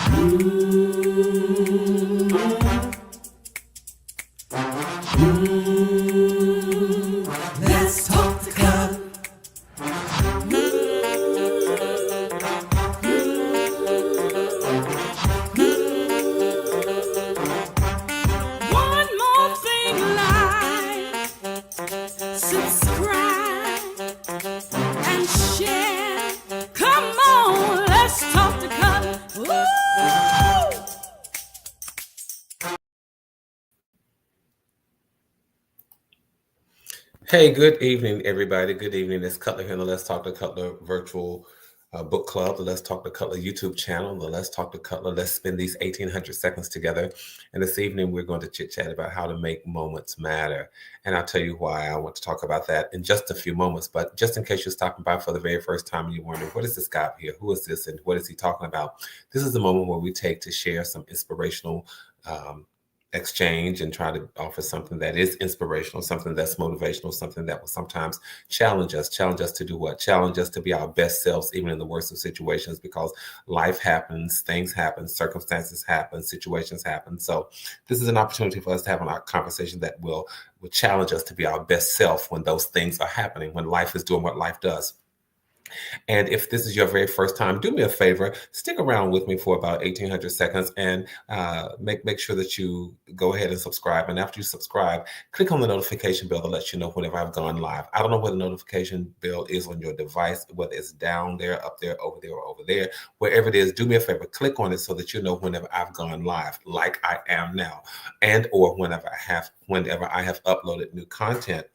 Let's talk the cut. One more thing, like, subscribe, and share. Come on, let's talk the cut. Woo! Hey, good evening, everybody. Good evening. It's Cutler here on the Let's Talk to Cutler virtual book club, the Let's Talk to Cutler YouTube channel, the Let's Talk to Cutler. Let's spend these 1800 seconds together. And this evening, we're going to chit chat about how to make moments matter. And I'll tell you why I want to talk about that in just a few moments. But just in case you're stopping by for the very first time and you're wondering, what is this guy up here? Who is this? And what is he talking about? This is the moment where we take to share some inspirational exchange and try to offer something that is inspirational, something that's motivational, something that will sometimes challenge us to do what? Challenge us to be our best selves, even in the worst of situations, because life happens, things happen, circumstances happen, situations happen. So this is an opportunity for us to have a conversation that will challenge us to be our best self when those things are happening, when life is doing what life does. And if this is your very first time, do me a favor, stick around with me for about 1800 seconds and make sure that you go ahead and subscribe. And after you subscribe, click on the notification bell to let you know whenever I've gone live. I don't know where the notification bell is on your device, whether it's down there, up there, over there, or over there. Wherever it is, do me a favor, click on it so that you know whenever I've gone live, like I am now, and or whenever I have uploaded new content.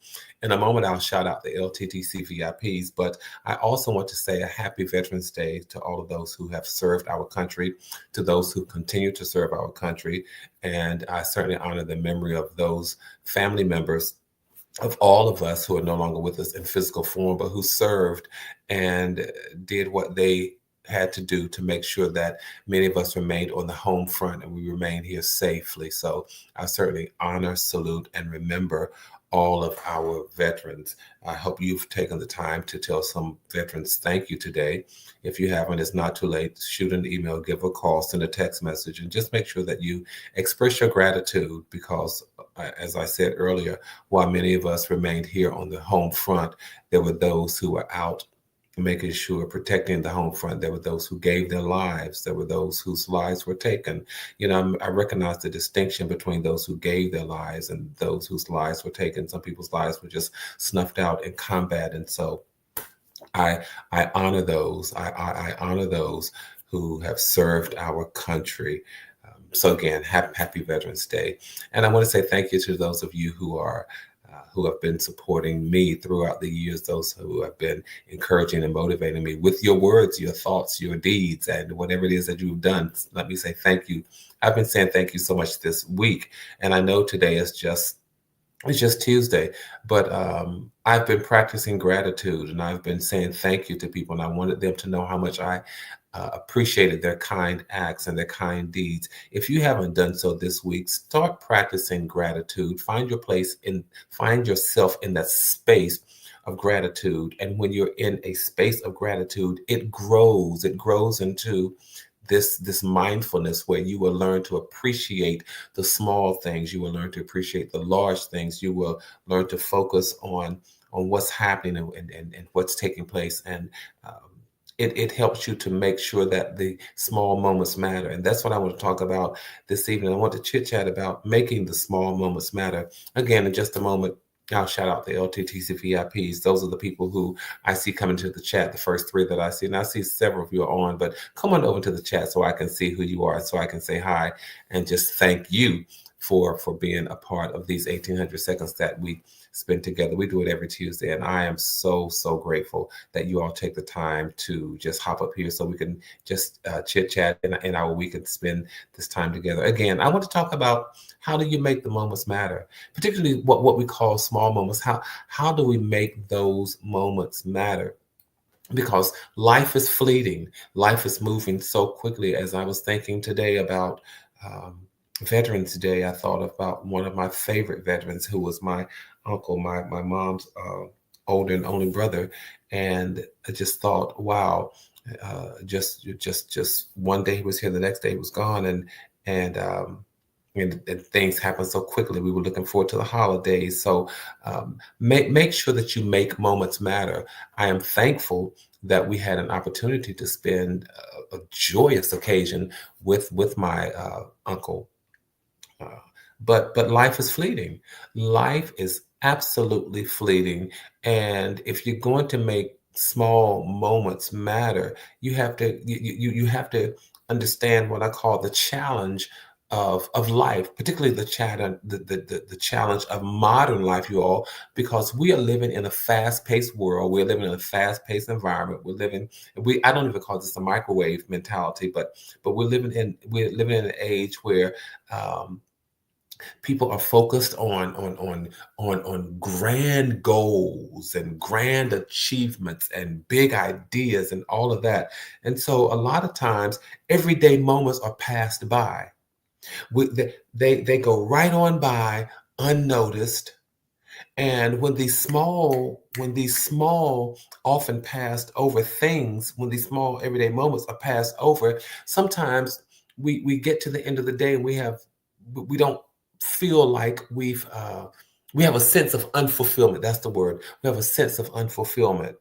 In a moment, I'll shout out the LTTC VIPs, but I also want to say a happy Veterans Day to all of those who have served our country, to those who continue to serve our country. And I certainly honor the memory of those family members of all of us who are no longer with us in physical form, but who served and did what they had to do to make sure that many of us remained on the home front and we remained here safely. So I certainly honor, salute, and remember all of our veterans. I hope you've taken the time to tell some veterans thank you today. If you haven't, it's not too late. Shoot an email, give a call, send a text message, and just make sure that you express your gratitude because, as I said earlier, while many of us remained here on the home front, there were those who were out making sure protecting the home front. There were those who gave their lives. There were those whose lives were taken. You know, I recognize the distinction between those who gave their lives and those whose lives were taken. Some people's lives were just snuffed out in combat. And so I honor those. I honor those who have served our country. So again, happy Veterans Day. And I want to say thank you to those of you who have been supporting me throughout the years, those who have been encouraging and motivating me with your words, your thoughts, your deeds, and whatever it is that you've done. Let me say thank you. I've been saying thank you so much this week. And I know today is just Tuesday, but I've been practicing gratitude and I've been saying thank you to people. And I wanted them to know how much I appreciated their kind acts and their kind deeds. If you haven't done so this week, start practicing gratitude. Find yourself in that space of gratitude. And when you're in a space of gratitude, it grows into this mindfulness where you will learn to appreciate the small things. You will learn to appreciate the large things. You will learn to focus on what's happening and what's taking place. And it helps you to make sure that the small moments matter. And that's what I want to talk about this evening. I want to chit chat about making the small moments matter. Again, in just a moment, I'll shout out the LTTC VIPs. Those are the people who I see coming to the chat, the first three that I see. And I see several of you are on, but come on over to the chat so I can see who you are, so I can say hi and just thank you for being a part of these 1800 seconds that we spend together. We do it every Tuesday, and I am so grateful that you all take the time to just hop up here so we can just chit chat in our week and spend this time together. Again, I want to talk about how do you make the moments matter, particularly what we call small moments. How do we make those moments matter? Because life is fleeting. Life is moving so quickly. As I was thinking today about Veterans Day, I thought about one of my favorite veterans who was my uncle, my mom's older and only brother. And I just thought, wow, Just one day he was here, the next day he was gone, and and things happen so quickly. We were looking forward to the holidays, so make sure that you make moments matter. I am thankful that we had an opportunity to spend a joyous occasion with my uncle. Uh, but life is fleeting. Life is absolutely fleeting, and if you're going to make small moments matter, you have to understand what I call the challenge of life, particularly the challenge of modern life, you all, because we are living in a fast-paced world. We're living in a fast-paced environment. We I don't even call this a microwave mentality, but we're living in an age where um, people are focused on grand goals and grand achievements and big ideas and all of that. And so a lot of times everyday moments are passed by. They go right on by unnoticed. And when these small often passed over things, when these small everyday moments are passed over, sometimes we get to the end of the day and we don't feel like we have a sense of unfulfillment. That's the word. We have a sense of unfulfillment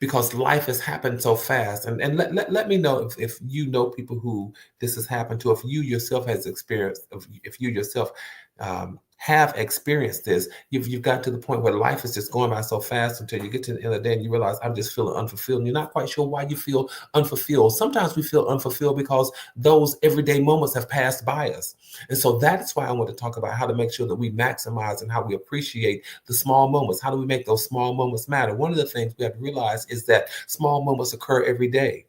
because life has happened so fast. And let me know if you know people who this has happened to, if you yourself has experienced, if you yourself have experienced this. You've got to the point where life is just going by so fast until you get to the end of the day and you realize I'm just feeling unfulfilled. And you're not quite sure why you feel unfulfilled. Sometimes we feel unfulfilled because those everyday moments have passed by us. And so that's why I want to talk about how to make sure that we maximize and how we appreciate the small moments. How do we make those small moments matter? One of the things we have to realize is that small moments occur every day.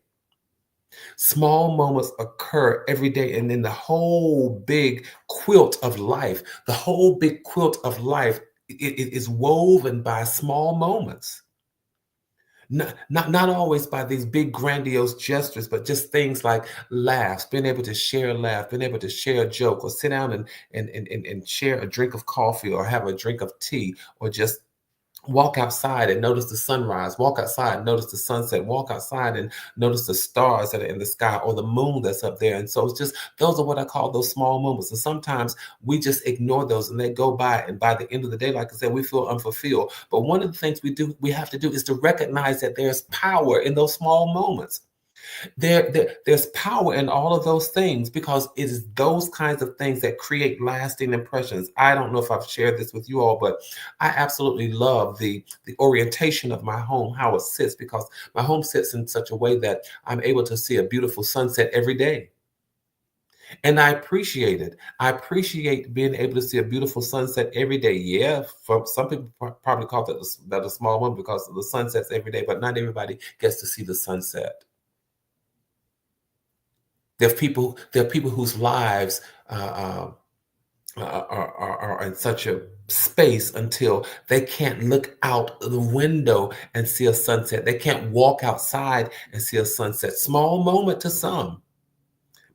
Small moments occur every day, and then the whole big quilt of life, the whole big quilt of life, it is woven by small moments. Not always by these big grandiose gestures, but just things like laughs, being able to share a laugh, being able to share a joke, or sit down and share a drink of coffee or have a drink of tea, or just walk outside and notice the sunrise, walk outside and notice the sunset, walk outside and notice the stars that are in the sky or the moon that's up there. And so it's just, those are what I call those small moments. And sometimes we just ignore those and they go by. And by the end of the day, like I said, we feel unfulfilled. But one of the things we have to do is to recognize that there's power in those small moments. There's power in all of those things because it is those kinds of things that create lasting impressions. I don't know if I've shared this with you all, but I absolutely love the orientation of my home, how it sits, because my home sits in such a way that I'm able to see a beautiful sunset every day. And I appreciate it. I appreciate being able to see a beautiful sunset every day. Yeah, for some people probably call that a small one because the sun sets every day, but not everybody gets to see the sunset. There are people whose lives are in such a space until they can't look out the window and see a sunset. They can't walk outside and see a sunset. Small moment to some.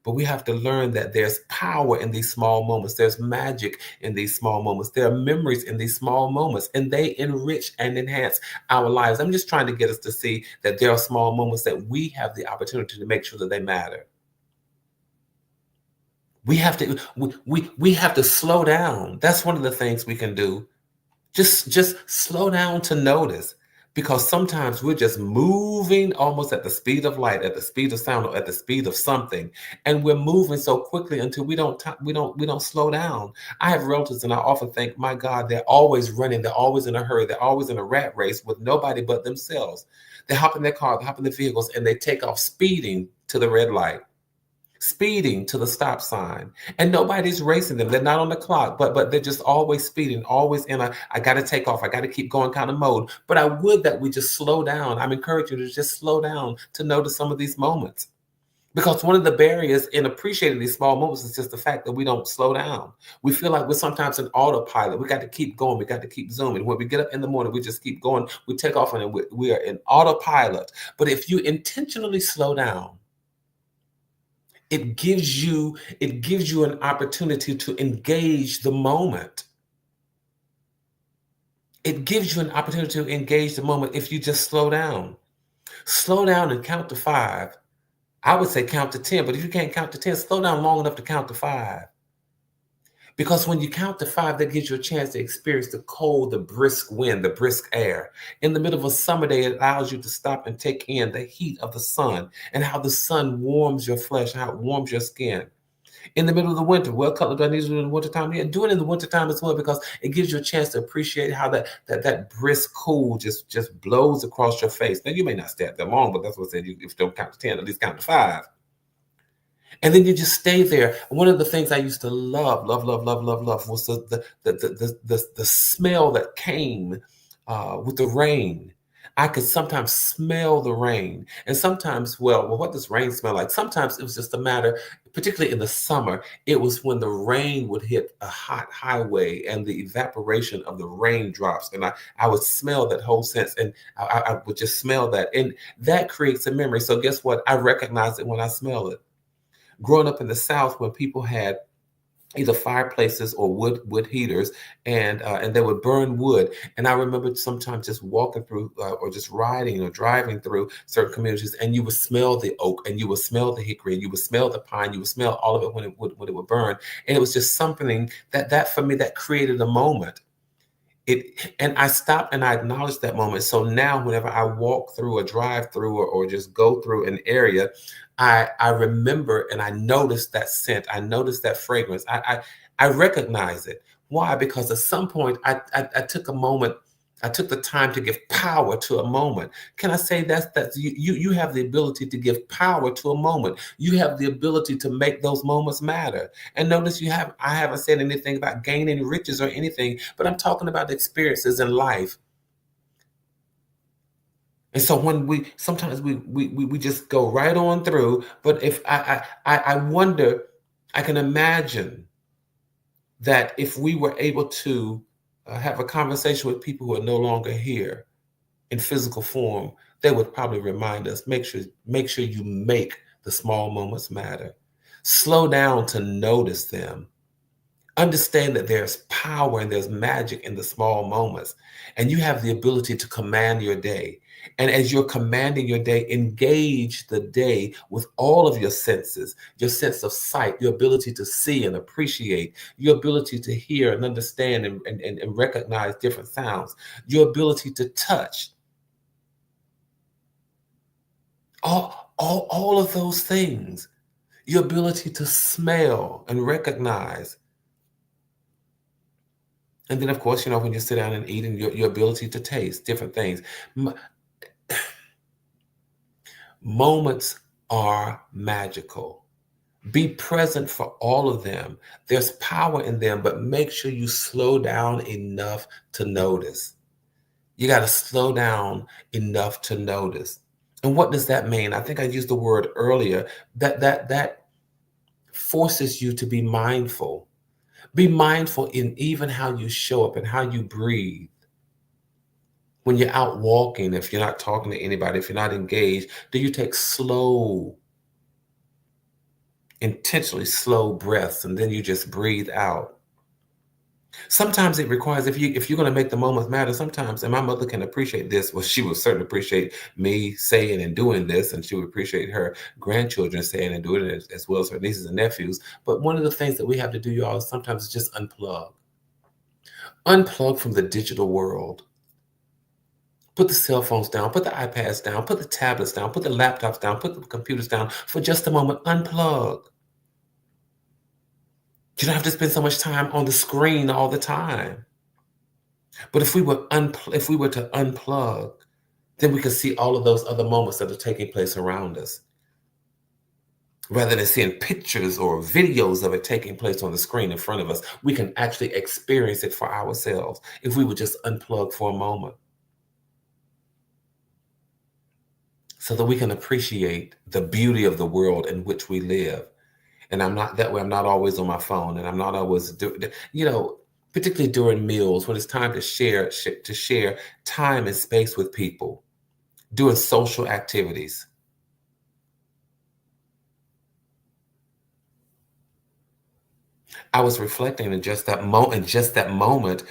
But we have to learn that there's power in these small moments. There's magic in these small moments. There are memories in these small moments, and they enrich and enhance our lives. I'm just trying to get us to see that there are small moments that we have the opportunity to make sure that they matter. We have to slow down. That's one of the things we can do. Just slow down to notice, because sometimes we're just moving almost at the speed of light, at the speed of sound, or at the speed of something, and we're moving so quickly until we don't slow down. I have relatives, and I often think, my God, they're always running, they're always in a hurry, they're always in a rat race with nobody but themselves. They hop in their car, they hop in their vehicles, and they take off speeding to the red light, speeding to the stop sign, and nobody's racing them. They're not on the clock, but they're just always speeding, always in a I got to take off, I got to keep going kind of mode. But I would that we just slow down. I'm encouraging you to just slow down to notice some of these moments, because one of the barriers in appreciating these small moments is just the fact that we don't slow down. We feel like we're sometimes in autopilot. We got to keep going. We got to keep zooming. When we get up in the morning, we just keep going. We take off and we are in autopilot. But if you intentionally slow down, it gives you an opportunity to engage the moment. It gives you an opportunity to engage the moment if you just slow down. Slow down and count to 5. I would say count to 10, but if you can't count to 10, slow down long enough to count to 5. Because when you count to 5, that gives you a chance to experience the cold, the brisk wind, the brisk air. In the middle of a summer day, it allows you to stop and take in the heat of the sun and how the sun warms your flesh, how it warms your skin. In the middle of the winter, well, Cutler, do I need to do it in the wintertime? Yeah, do it in the wintertime as well, because it gives you a chance to appreciate how that brisk cool just blows across your face. Now, you may not stay out that long, but that's what I said. If you don't count to 10, at least count to 5. And then you just stay there. One of the things I used to love was the smell that came with the rain. I could sometimes smell the rain. And sometimes, well, what does rain smell like? Sometimes it was just a matter, particularly in the summer, it was when the rain would hit a hot highway and the evaporation of the raindrops. And I would smell that whole sense, and I would just smell that. And that creates a memory. So guess what? I recognize it when I smell it. Growing up in the South, when people had either fireplaces or wood heaters, and they would burn wood. And I remember sometimes just walking through or just riding or driving through certain communities, and you would smell the oak, and you would smell the hickory, and you would smell the pine, you would smell all of it when it would burn. And it was just something that for me, that created a moment. And I stopped and I acknowledged that moment. So now whenever I walk through a drive through or just go through an area, I remember and I notice that scent. I notice that fragrance. I recognize it. Why? Because at some point I took a moment. I took the time to give power to a moment. Can I say that's you have the ability to give power to a moment. You have the ability to make those moments matter. And notice I haven't said anything about gaining riches or anything, but I'm talking about experiences in life. And so when sometimes we just go right on through, but if I wonder, I can imagine that if we were able to have a conversation with people who are no longer here in physical form, they would probably remind us, make sure you make the small moments matter. Slow down to notice them. Understand that there's power and there's magic in the small moments, and you have the ability to command your day. And as you're commanding your day, engage the day with all of your senses, your sense of sight, your ability to see and appreciate, your ability to hear and understand and recognize different sounds, your ability to touch. All of those things, your ability to smell and recognize. And then, of course, when you sit down and eat, and your ability to taste different things. Moments are magical. Be present for all of them. There's power in them, but make sure you slow down enough to notice. You got to slow down enough to notice. And what does that mean? I think I used the word earlier, that forces you to be mindful. Be mindful in even how you show up and how you breathe. When you're out walking, if you're not talking to anybody, if you're not engaged, do you take intentionally slow breaths, and then you just breathe out? Sometimes it requires, if you're going to make the moments matter, sometimes, and my mother can appreciate this, well, she would certainly appreciate me saying and doing this, and she would appreciate her grandchildren saying and doing it, as well as her nieces and nephews. But one of the things that we have to do, y'all, sometimes is just unplug. Unplug from the digital world. Put the cell phones down, put the iPads down, put the tablets down, put the laptops down, put the computers down for just a moment. Unplug. You don't have to spend so much time on the screen all the time. But if we were to unplug, then we could see all of those other moments that are taking place around us. Rather than seeing pictures or videos of it taking place on the screen in front of us, we can actually experience it for ourselves if we would just unplug for a moment, so that we can appreciate the beauty of the world in which we live. And I'm not that way. I'm not always on my phone, and I'm not always particularly during meals, when it's time to share time and space with people, doing social activities. I was reflecting in just that moment.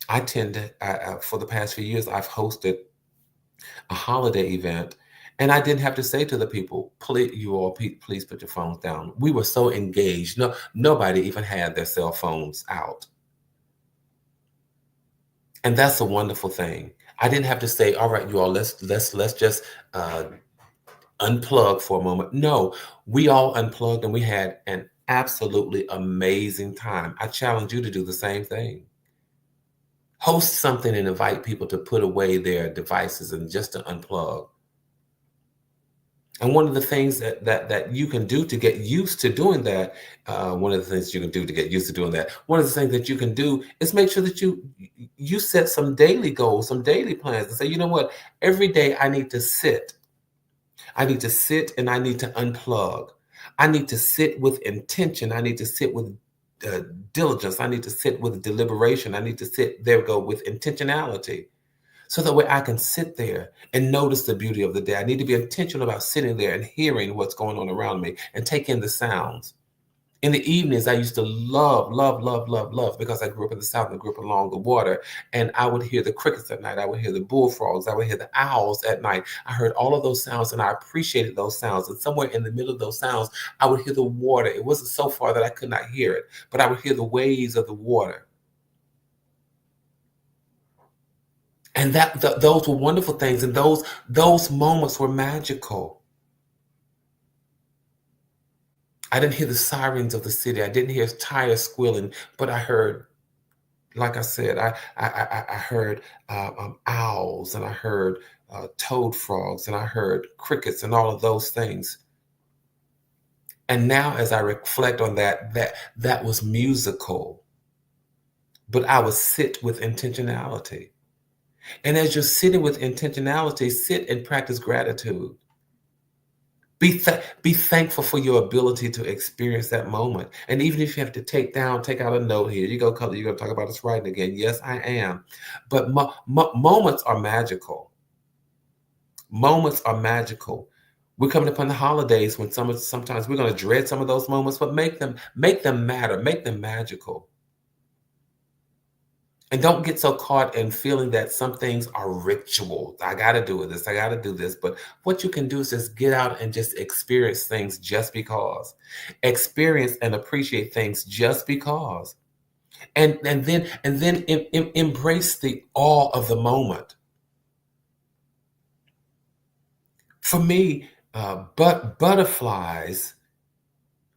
I tend to, for the past few years, I've hosted a holiday event, and I didn't have to say to the people, please put your phones down. We were so engaged. No, nobody even had their cell phones out. And that's a wonderful thing. I didn't have to say, all right, you all, let's just unplug for a moment. No, we all unplugged and we had an absolutely amazing time. I challenge you to do the same thing. Host something and invite people to put away their devices and just to unplug. And one of the things that you can do to get used to doing that, one of the things you can do to get used to doing that, one of the things that you can do is make sure that you set some daily goals, some daily plans, and say, you know what, every day I need to sit. I need to sit and I need to unplug. I need to sit with intention. I need to sit with diligence. I need to sit with deliberation. I need to sit, there we go, with intentionality. So that way I can sit there and notice the beauty of the day. I need to be intentional about sitting there and hearing what's going on around me and take in the sounds. In the evenings, I used to love, because I grew up in the South and grew up along the water. And I would hear the crickets at night. I would hear the bullfrogs. I would hear the owls at night. I heard all of those sounds and I appreciated those sounds. And somewhere in the middle of those sounds, I would hear the water. It wasn't so far that I could not hear it, but I would hear the waves of the water. And those were wonderful things. And those moments were magical. I didn't hear the sirens of the city. I didn't hear tires squealing, but I heard, like I said, I heard owls, and I heard toad frogs, and I heard crickets, and all of those things. And now, as I reflect on that was musical, but I would sit with intentionality. And as you're sitting with intentionality, sit and practice gratitude. Be thankful for your ability to experience that moment. And even if you have to take out a note, here you go, Color, you're going to talk about this writing again. Yes, I am. But moments are magical. Moments are magical. We're coming upon the holidays when sometimes we're going to dread some of those moments, but make them matter, make them magical. And don't get so caught in feeling that some things are ritual. I got to do this. I got to do this. But what you can do is just get out and just experience things just because. Experience and appreciate things just because. And then embrace the awe of the moment. For me, butterflies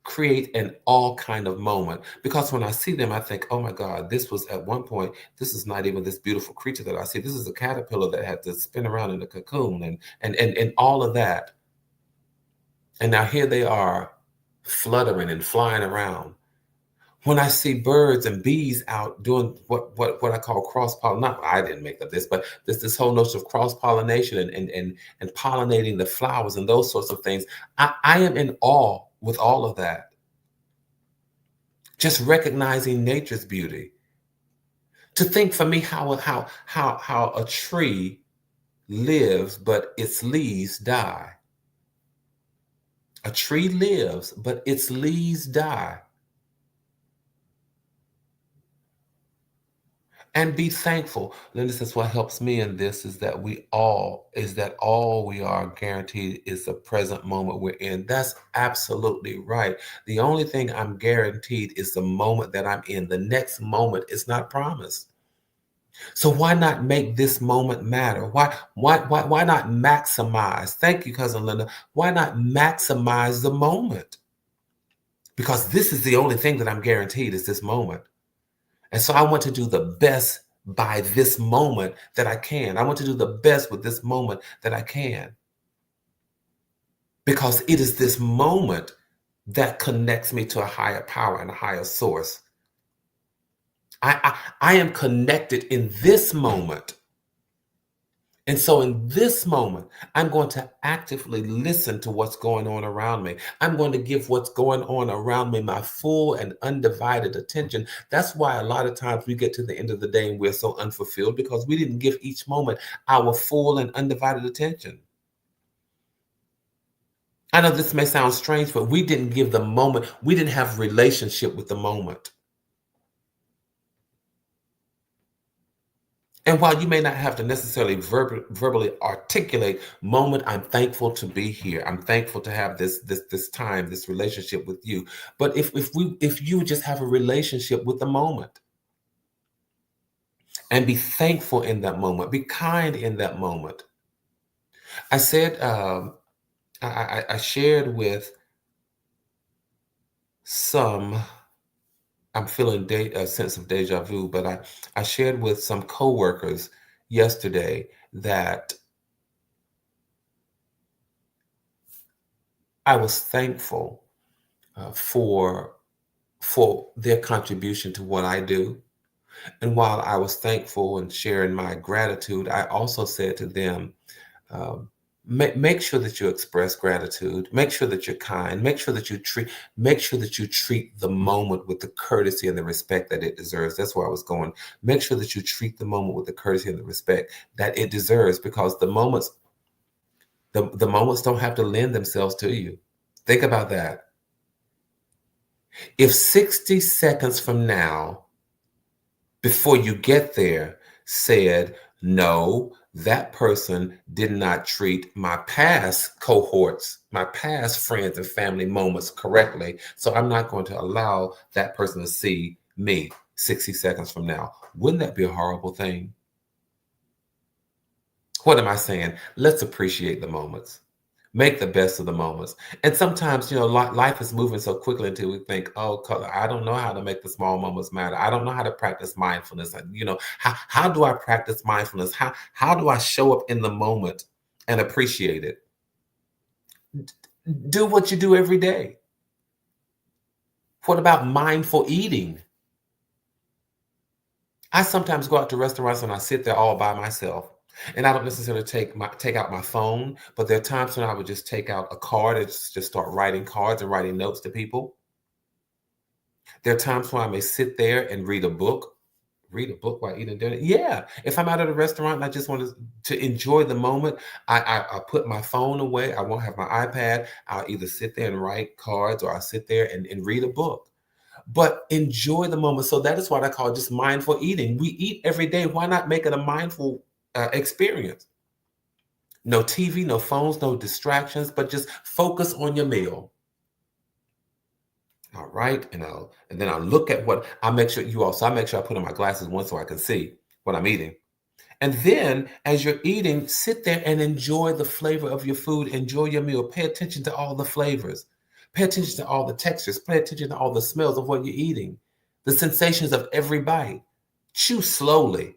create an all kind of moment, because when I see them, I think, oh my God, this was at one point, this is not even this beautiful creature that I see. This is a caterpillar that had to spin around in a cocoon and all of that. And now here they are fluttering and flying around. When I see birds and bees out doing what I call cross-pollination, not I didn't make up this, but this whole notion of cross-pollination and pollinating the flowers and those sorts of things, I am in awe with all of that. Just recognizing nature's beauty. To think for me how a tree lives, but its leaves die. A tree lives, but its leaves die. And be thankful. Linda says, what helps me in this is that all we are guaranteed is the present moment we're in. That's absolutely right. The only thing I'm guaranteed is the moment that I'm in. The next moment is not promised. So why not make this moment matter? Why not maximize? Thank you, Cousin Linda. Why not maximize the moment? Because this is the only thing that I'm guaranteed is this moment. And so I want to do the best by this moment that I can. I want to do the best with this moment that I can. Because it is this moment that connects me to a higher power and a higher source. I am connected in this moment. And so in this moment, I'm going to actively listen to what's going on around me. I'm going to give what's going on around me my full and undivided attention. That's why a lot of times we get to the end of the day and we're so unfulfilled, because we didn't give each moment our full and undivided attention. I know this may sound strange, but we didn't give the moment, we didn't have relationship with the moment. And while you may not have to necessarily verbally articulate, moment, I'm thankful to be here. I'm thankful to have this time, this relationship with you. But if you just have a relationship with the moment and be thankful in that moment, be kind in that moment. I said, I shared with some. I'm feeling a sense of deja vu, but I shared with some coworkers yesterday that I was thankful for their contribution to what I do. And while I was thankful and sharing my gratitude, I also said to them, um, make sure that you express gratitude. Make sure that you're kind. Make sure that you treat the moment with the courtesy and the respect that it deserves. That's where I was going. Make sure that you treat the moment with the courtesy and the respect that it deserves, because the moments don't have to lend themselves to you. Think about that. If 60 seconds from now, before you get there, said, no, that person did not treat my past cohorts, my past friends and family moments correctly, so I'm not going to allow that person to see me 60 seconds from now. Wouldn't that be a horrible thing? What am I saying? Let's appreciate the moments. Make the best of the moments. And sometimes, life is moving so quickly until we think, oh, I don't know how to make the small moments matter. I don't know how to practice mindfulness. How do I practice mindfulness? How do I show up in the moment and appreciate it? Do what you do every day. What about mindful eating? I sometimes go out to restaurants and I sit there all by myself. And I don't necessarily take out my phone, but there are times when I would just take out a card and just start writing cards and writing notes to people. There are times when I may sit there and read a book while eating dinner. Yeah, if I'm out at a restaurant and I just want to enjoy the moment, I put my phone away. I won't have my iPad. I'll either sit there and write cards, or I'll sit there and read a book. But enjoy the moment. So that is what I call just mindful eating. We eat every day. Why not make it a mindful experience? No TV, no phones, no distractions, but just focus on your meal. All right, and then I'll look at what I make sure I put on my glasses once so I can see what I'm eating. And then as you're eating, sit there and enjoy the flavor of your food. Enjoy your meal. Pay attention to all the flavors. Pay attention to all the textures. Pay attention to all the smells of what you're eating, the sensations of every bite. Chew slowly.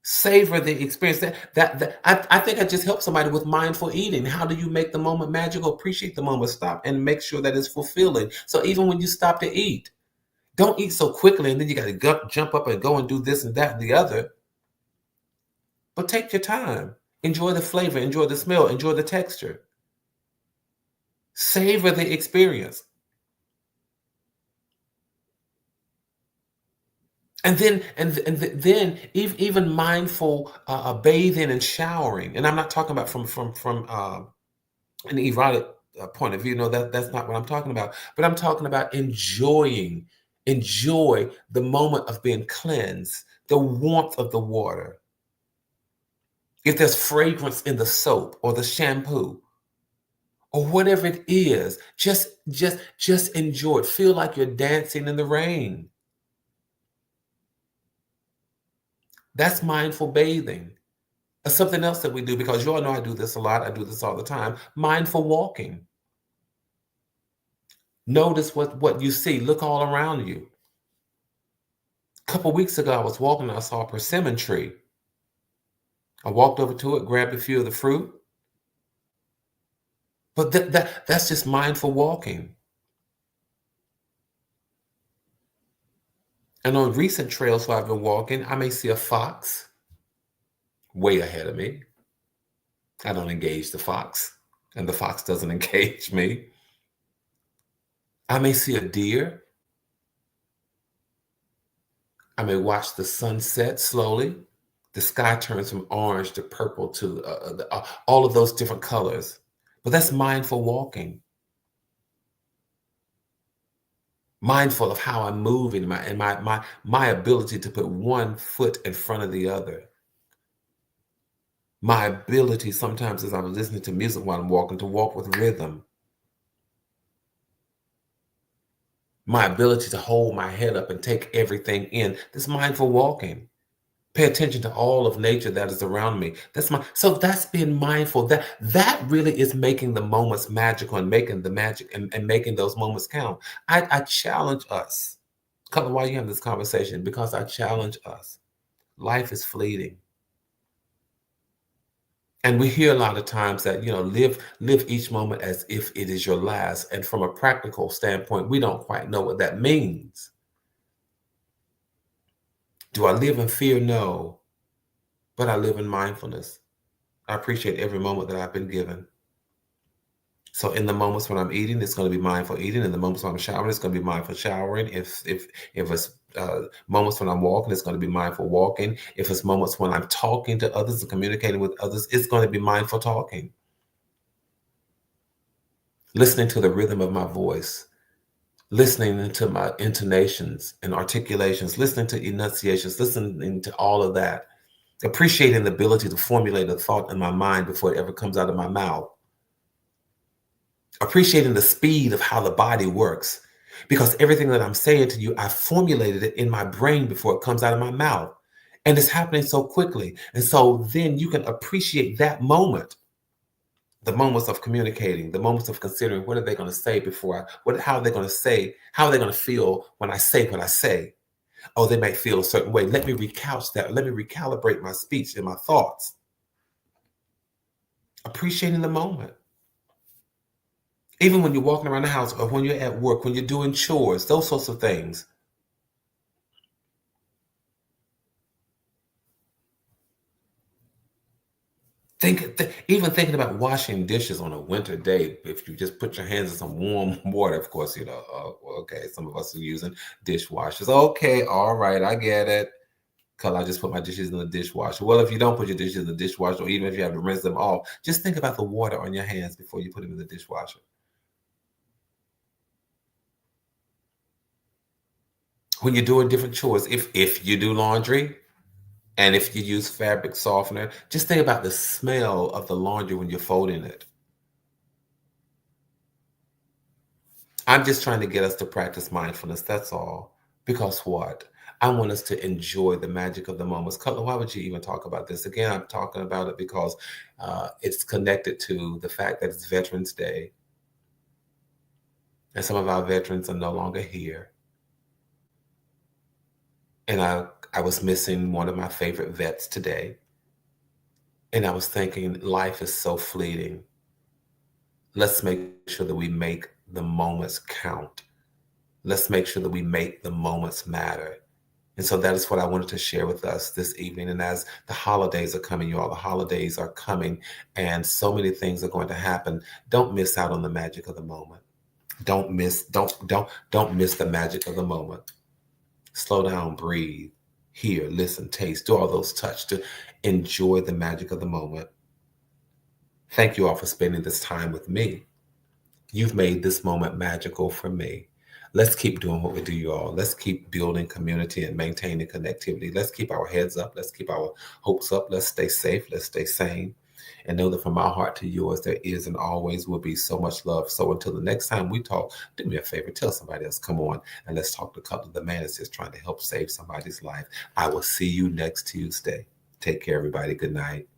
Savor the experience. I think I just helped somebody with mindful eating. How do you make the moment magical? Appreciate the moment. Stop and make sure that it's fulfilling. So even when you stop to eat, don't eat so quickly and then you got to jump up and go and do this and that and the other. But take your time. Enjoy the flavor. Enjoy the smell. Enjoy the texture. Savor the experience. And then even mindful bathing and showering. And I'm not talking about from an erotic point of view. No, that's not what I'm talking about. But I'm talking about enjoy the moment of being cleansed, the warmth of the water. If there's fragrance in the soap or the shampoo or whatever it is, just enjoy it. Feel like you're dancing in the rain. That's mindful bathing. Something else that we do, because you all know I do this a lot. I do this all the time. Mindful walking. Notice what you see. Look all around you. A couple weeks ago, I was walking and I saw a persimmon tree. I walked over to it, grabbed a few of the fruit. But that's just mindful walking. And on recent trails where I've been walking, I may see a fox way ahead of me. I don't engage the fox, and the fox doesn't engage me. I may see a deer. I may watch the sunset slowly. The sky turns from orange to purple to all of those different colors. But that's mindful walking. Mindful of how I'm moving and my ability to put one foot in front of the other. My ability sometimes as I'm listening to music while I'm walking to walk with rhythm. My ability to hold my head up and take everything in. This mindful walking. Pay attention to all of nature that is around me. So that's being mindful. That really is making the moments magical and making the magic and making those moments count. I challenge us. Color, why you having this conversation? Because I challenge us. Life is fleeting. And we hear a lot of times that, live each moment as if it is your last. And from a practical standpoint, we don't quite know what that means. Do I live in fear? No. But I live in mindfulness. I appreciate every moment that I've been given. So in the moments when I'm eating, it's going to be mindful eating. In the moments when I'm showering, it's going to be mindful showering. If it's moments when I'm walking, it's going to be mindful walking. If it's moments when I'm talking to others and communicating with others, it's going to be mindful talking. Listening to the rhythm of my voice, listening to my intonations and articulations, listening to enunciations, listening to all of that, appreciating the ability to formulate a thought in my mind before it ever comes out of my mouth. Appreciating the speed of how the body works, because everything that I'm saying to you, I formulated it in my brain before it comes out of my mouth. And it's happening so quickly. And so then you can appreciate that moment, the moments of communicating, the moments of considering what are they going to say how are they going to say, how are they going to feel when I say what I say? Oh, they may feel a certain way. Let me recouch that. Let me recalibrate my speech and my thoughts. Appreciating the moment. Even when you're walking around the house or when you're at work, when you're doing chores, those sorts of things. Even thinking about washing dishes on a winter day, if you just put your hands in some warm water, of course, okay, some of us are using dishwashers. Okay, all right, I get it. Because I just put my dishes in the dishwasher. Well, if you don't put your dishes in the dishwasher, or even if you have to rinse them off, just think about the water on your hands before you put them in the dishwasher. When you're doing different chores, if you do laundry, and if you use fabric softener, just think about the smell of the laundry when you're folding it. I'm just trying to get us to practice mindfulness. That's all. Because what? I want us to enjoy the magic of the moments. Cutler, why would you even talk about this? Again, I'm talking about it because it's connected to the fact that it's Veterans Day. And some of our veterans are no longer here. And I was missing one of my favorite vets today. And I was thinking, life is so fleeting. Let's make sure that we make the moments count. Let's make sure that we make the moments matter. And so that is what I wanted to share with us this evening. And as the holidays are coming, you all, the holidays are coming, and so many things are going to happen. Don't miss out on the magic of the moment. Don't miss the magic of the moment. Slow down, breathe, hear, listen, taste, do all those touch to enjoy the magic of the moment. Thank you all for spending this time with me. You've made this moment magical for me. Let's keep doing what we do, you all. Let's keep building community and maintaining connectivity. Let's keep our heads up. Let's keep our hopes up. Let's stay safe. Let's stay sane. And know that from my heart to yours, there is and always will be so much love. So until the next time we talk, do me a favor, tell somebody else, come on, and let's talk to Cutler, the man that's just trying to help save somebody's life. I will see you next Tuesday. Take care, everybody. Good night.